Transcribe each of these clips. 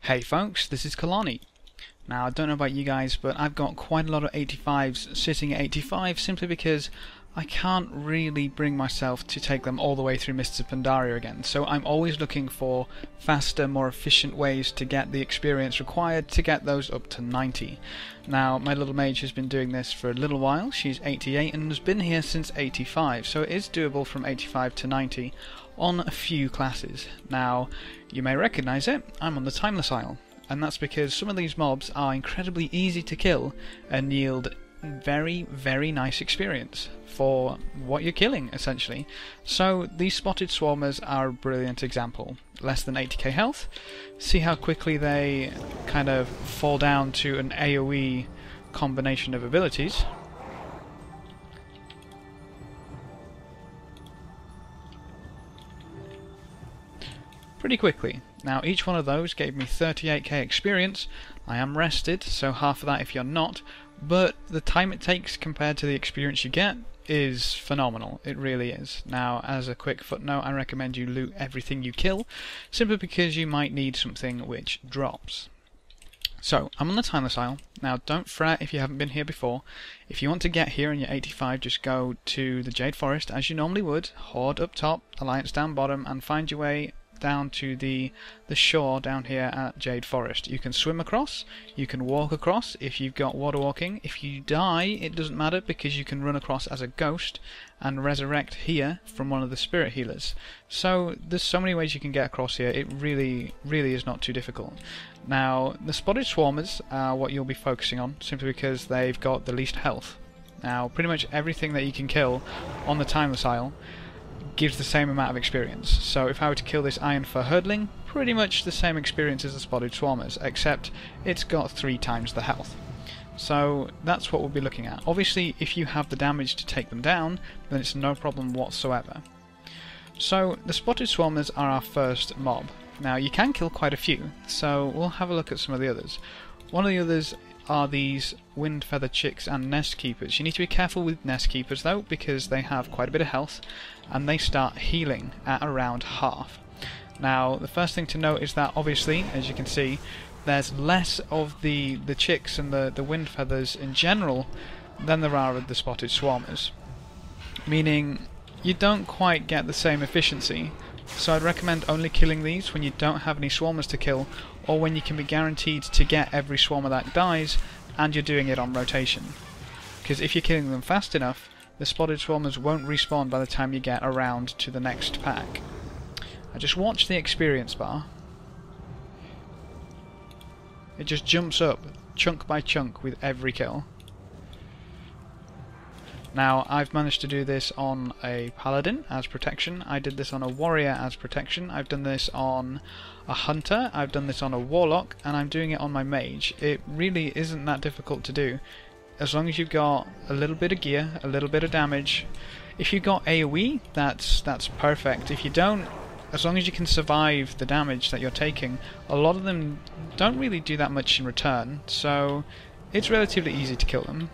Hey folks, this is Kalani. Now I don't know about you guys, but I've got quite a lot of 85s sitting at 85 simply because I can't really bring myself to take them all the way through Mists of Pandaria again. So I'm always looking for faster, more efficient ways to get the experience required to get those up to 90. Now my little mage has been doing this for a little while. She's 88 and has been here since 85, so it is doable from 85 to 90 on a few classes. Now you may recognise it, I'm on the Timeless Isle, and that's because some of these mobs are incredibly easy to kill and yield very, very nice experience for what you're killing, essentially. So these Spotted Swarmers are a brilliant example. Less than 80k health. See how quickly they kind of fall down to an AoE combination of abilities. Pretty quickly. Now each one of those gave me 38k experience. I am rested, so half of that if you're not, but the time it takes compared to the experience you get is phenomenal. It really is. Now, as a quick footnote, I recommend you loot everything you kill, simply because you might need something which drops. So, I'm on the Timeless Isle. Now, don't fret if you haven't been here before. If you want to get here and you're 85, just go to the Jade Forest as you normally would, Horde up top, Alliance down bottom, and find your way down to the shore down here at Jade Forest. You can swim across, you can walk across if you've got water walking. If you die, it doesn't matter because you can run across as a ghost and resurrect here from one of the spirit healers. So there's so many ways you can get across here. It really is not too difficult. Now the Spotted Swarmers are what you'll be focusing on simply because they've got the least health. Now pretty much everything that you can kill on the Timeless Isle gives the same amount of experience. So if I were to kill this Iron Fur Herdling, pretty much the same experience as the Spotted Swarmers, except it's got 3 times the health. So that's what we'll be looking at. Obviously if you have the damage to take them down, then it's no problem whatsoever. So the Spotted Swarmers are our first mob. Now you can kill quite a few, so we'll have a look at some of the others. One of the others are these Windfeather Chicks and Nest Keepers. You need to be careful with Nest Keepers though, because they have quite a bit of health and they start healing at around half. Now the first thing to note is that obviously, as you can see, there's less of the chicks and the Windfeathers in general than there are of the Spotted Swarmers, meaning you don't quite get the same efficiency. So I'd recommend only killing these when you don't have any Swarmers to kill, or when you can be guaranteed to get every Swarmer that dies and you're doing it on rotation. Because if you're killing them fast enough, the Spotted Swarmers won't respawn by the time you get around to the next pack. I just watch the experience bar. It just jumps up chunk by chunk with every kill. Now I've managed to do this on a Paladin as protection, I did this on a Warrior as protection, I've done this on a Hunter, I've done this on a Warlock, and I'm doing it on my Mage. It really isn't that difficult to do, as long as you've got a little bit of gear, a little bit of damage. If you've got AoE, that's perfect. If you don't, as long as you can survive the damage that you're taking, a lot of them don't really do that much in return, so it's relatively easy to kill them.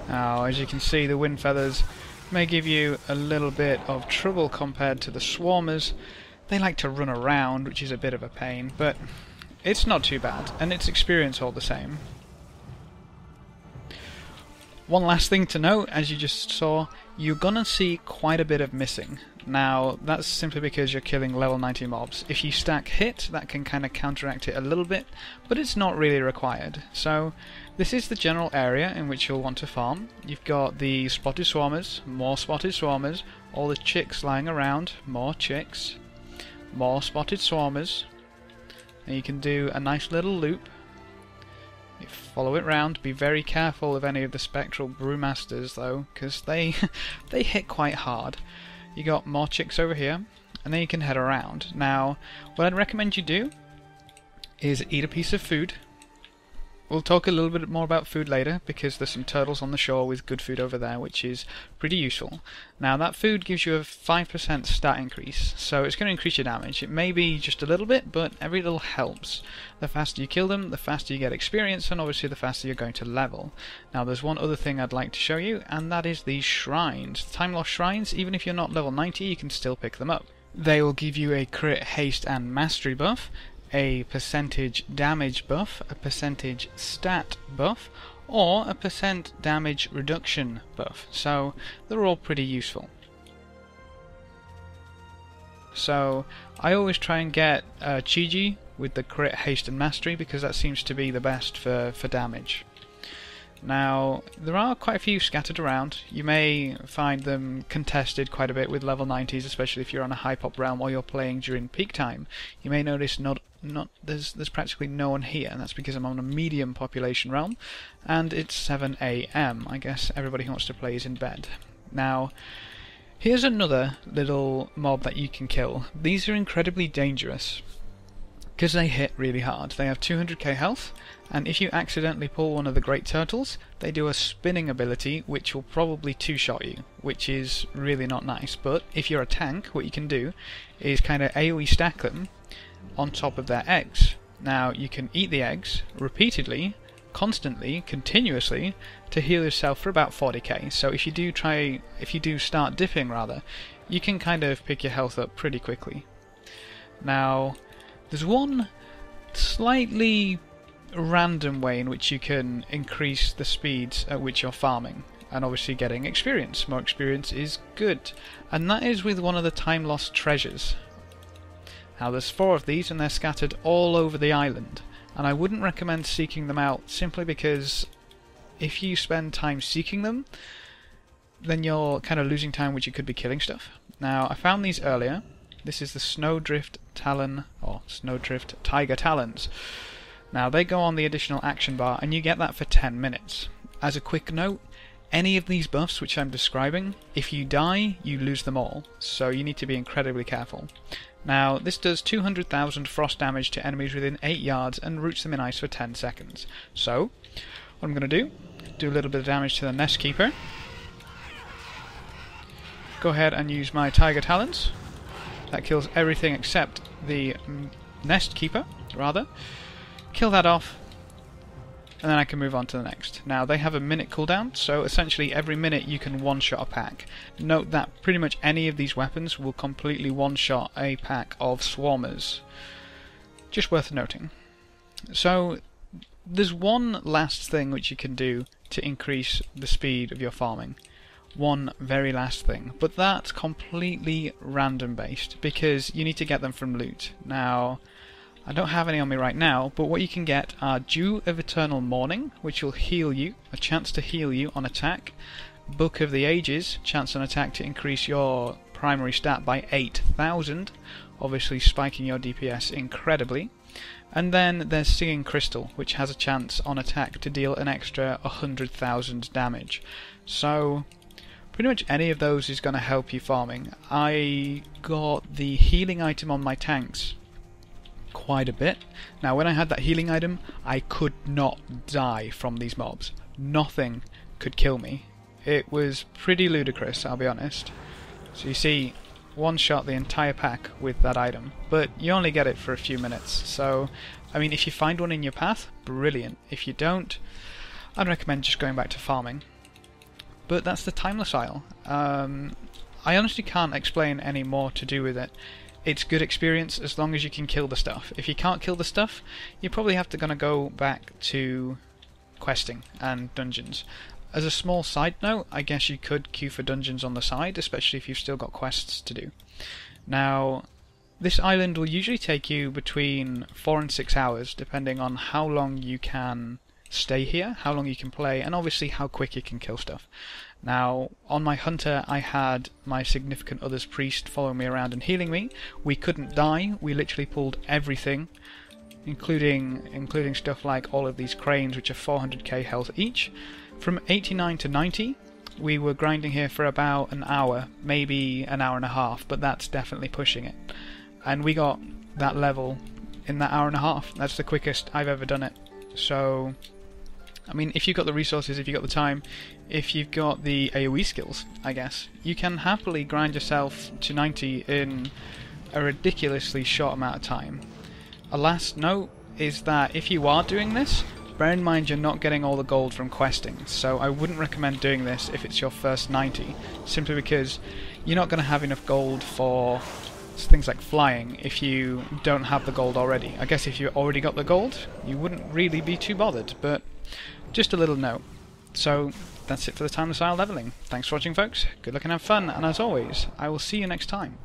Now, as you can see, the Windfeathers may give you a little bit of trouble compared to the Swarmers. They like to run around, which is a bit of a pain, but it's not too bad, and it's experience all the same. One last thing to note, as you just saw, you're gonna see quite a bit of missing. Now, that's simply because you're killing level 90 mobs. If you stack hit, that can kind of counteract it a little bit, but it's not really required. So, this is the general area in which you'll want to farm. You've got the Spotted Swarmers, more Spotted Swarmers, all the chicks lying around, more chicks, more Spotted Swarmers, and you can do a nice little loop. You follow it round. Be very careful of any of the Spectral Brewmasters though, because they hit quite hard. You got more chicks over here, and then you can head around. Now, what I'd recommend you do is eat a piece of food, we'll talk a little bit more about food later, because there's some turtles on the shore with good food over there, which is pretty useful. Now that food gives you a 5% stat increase, so it's going to increase your damage. It may be just a little bit, but every little helps. The faster you kill them, the faster you get experience, and obviously the faster you're going to level. Now there's one other thing I'd like to show you, and that is these shrines. Time lost shrines, even if you're not level 90, you can still pick them up. They will give you a crit, haste, and mastery buff, a percentage damage buff, a percentage stat buff, or a percent damage reduction buff. So they're all pretty useful. So I always try and get Chiji with the crit, haste, and mastery, because that seems to be the best for damage. Now, there are quite a few scattered around. You may find them contested quite a bit with level 90s, especially if you're on a high pop realm or you're playing during peak time. You may notice there's practically no one here, and that's because I'm on a medium population realm, and it's 7 AM. I guess everybody who wants to play is in bed. Now, here's another little mob that you can kill. These are incredibly dangerous, because they hit really hard. They have 200k health, and if you accidentally pull one of the great turtles, they do a spinning ability which will probably two-shot you, which is really not nice. But if you're a tank, what you can do is kind of AoE stack them on top of their eggs. Now you can eat the eggs repeatedly, constantly, continuously, to heal yourself for about 40k. So if you do start dipping rather, you can kind of pick your health up pretty quickly. Now, there's one slightly random way in which you can increase the speeds at which you're farming, and obviously getting experience. More experience is good, and that is with one of the time lost treasures. Now there's 4 of these, and they're scattered all over the island, and I wouldn't recommend seeking them out, simply because if you spend time seeking them, then you're kind of losing time which you could be killing stuff. Now I found these earlier. This is the Snowdrift Talon, or Snowdrift Tiger Talons. Now they go on the additional action bar, and you get that for 10 minutes. As a quick note, any of these buffs which I'm describing, if you die, you lose them all, so you need to be incredibly careful. Now this does 200,000 frost damage to enemies within 8 yards and roots them in ice for 10 seconds. So, what I'm going to do a little bit of damage to the Nest Keeper. Go ahead and use my Tiger Talons. That kills everything except the Nest Keeper, rather. Kill that off, and then I can move on to the next. Now they have a minute cooldown, so essentially every minute you can one-shot a pack. Note that pretty much any of these weapons will completely one-shot a pack of swarmers. Just worth noting. So there's one last thing which you can do to increase the speed of your farming. One very last thing, but that's completely random based, because you need to get them from loot. Now, I don't have any on me right now, but what you can get are Dew of Eternal Morning, which will heal you, a chance to heal you on attack. Book of the Ages, chance on attack to increase your primary stat by 8,000, obviously spiking your DPS incredibly. And then there's Singing Crystal, which has a chance on attack to deal an extra 100,000 damage. So pretty much any of those is going to help you farming. I got the healing item on my tanks quite a bit. Now when I had that healing item, I could not die from these mobs. Nothing could kill me. It was pretty ludicrous, I'll be honest. So you see, one shot the entire pack with that item, but you only get it for a few minutes. So I mean, if you find one in your path, brilliant. If you don't, I'd recommend just going back to farming. But that's the Timeless Isle. I honestly can't explain any more to do with it. It's good experience as long as you can kill the stuff. If you can't kill the stuff, you're probably gonna go back to questing and dungeons. As a small side note, I guess you could queue for dungeons on the side, especially if you've still got quests to do. Now, this island will usually take you between 4 and 6 hours, depending on how long you can stay here, how long you can play, and obviously how quick you can kill stuff. Now, on my hunter, I had my significant other's priest following me around and healing me. We couldn't die. We literally pulled everything, including stuff like all of these cranes, which are 400k health each. From 89 to 90, we were grinding here for about an hour, maybe an hour and a half, but that's definitely pushing it. And we got that level in that hour and a half. That's the quickest I've ever done it. So I mean, if you've got the resources, if you've got the time, if you've got the AoE skills, I guess, you can happily grind yourself to 90 in a ridiculously short amount of time. A last note is that if you are doing this, bear in mind you're not getting all the gold from questing, so I wouldn't recommend doing this if it's your first 90, simply because you're not going to have enough gold for things like flying if you don't have the gold already. I guess if you already got the gold, you wouldn't really be too bothered, but just a little note. So that's it for the Timeless Isle leveling. Thanks for watching, folks, good luck and have fun, and as always, I will see you next time.